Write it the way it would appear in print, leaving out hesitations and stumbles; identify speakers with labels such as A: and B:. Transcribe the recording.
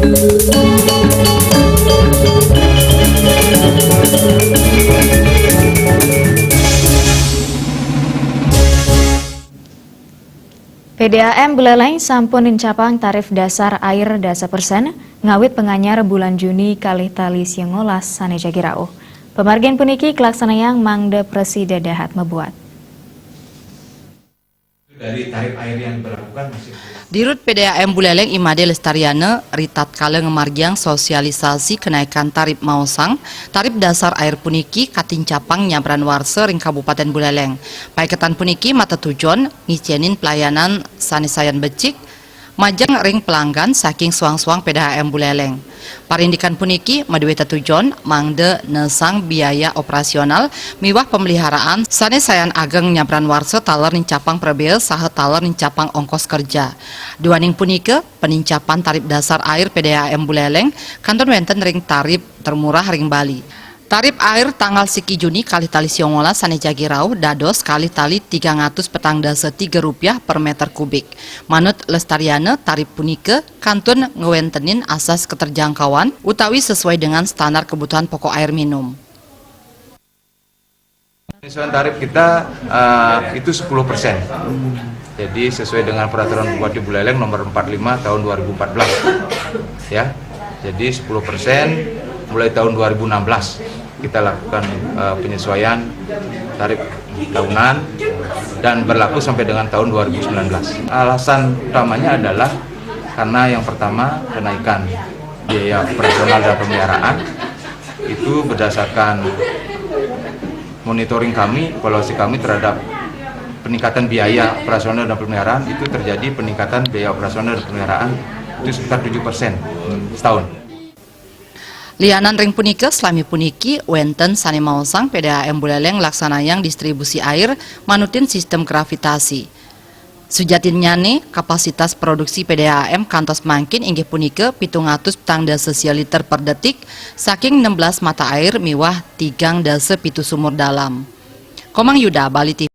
A: PDAM Buleleng sampun encapang tarif dasar air dasa persen ngawit penganyar bulan Juni kalih tali siangolas saneja girau. Pemargian puniki kelaksanayang mangde presiden dahat membuat.
B: Dari tarif air yang diberlakukan masih
C: Dirut PDAM Buleleng Imade Lestariana, Ritat Kale ngemargiang sosialisasi kenaikan tarif mausang, tarif dasar air puniki katincapang nyabran warse ring Kabupaten Buleleng. Paiketan puniki mata tujuan ngicienin pelayanan sanisayan becik, majang ring pelanggan saking suang-suang PDAM Buleleng. Parindikan puniki madueta tujuan mangde nesang biaya operasional miwah pemeliharaan sanisayan ageng nyabran warse taler nincapang prebel saha taler nincapang ongkos kerja. Duaning punike penincapan tarif dasar air PDAM Buleleng kanton wenten ring tarif termurah ring Bali. Tarif air tanggal siki Juni kali tali siongola saneja girau dados kali tali 300 petang dasa 3 rupiah per meter kubik. Manut Lestariana tarif punike kantun ngewentenin asas keterjangkauan utawi sesuai dengan standar kebutuhan pokok air minum.
B: penyesuaian tarif kita itu 10%. Jadi sesuai dengan peraturan Bupati Buleleng nomor 45 tahun 2014. Ya. Jadi 10% mulai tahun 2016 kita lakukan penyesuaian tarif tahunan dan berlaku sampai dengan tahun 2019. Alasan utamanya adalah karena yang pertama kenaikan biaya operasional dan pemeliharaan itu berdasarkan monitoring kami, evaluasi kami terhadap peningkatan biaya operasional dan pemeliharaan itu terjadi peningkatan biaya operasional dan pemeliharaan itu sekitar 7% setahun.
C: Lianan ring punike selami puniki wenten sani mausang PDAM Buleleng laksanayang distribusi air manutin sistem gravitasi. Sujatinnya nih kapasitas produksi PDAM kantos mangkin inggih punike 700 petang dasa liter per detik saking 16 mata air miwah 3 dasa pitu sumur dalam. Komang Yuda, Bali TV.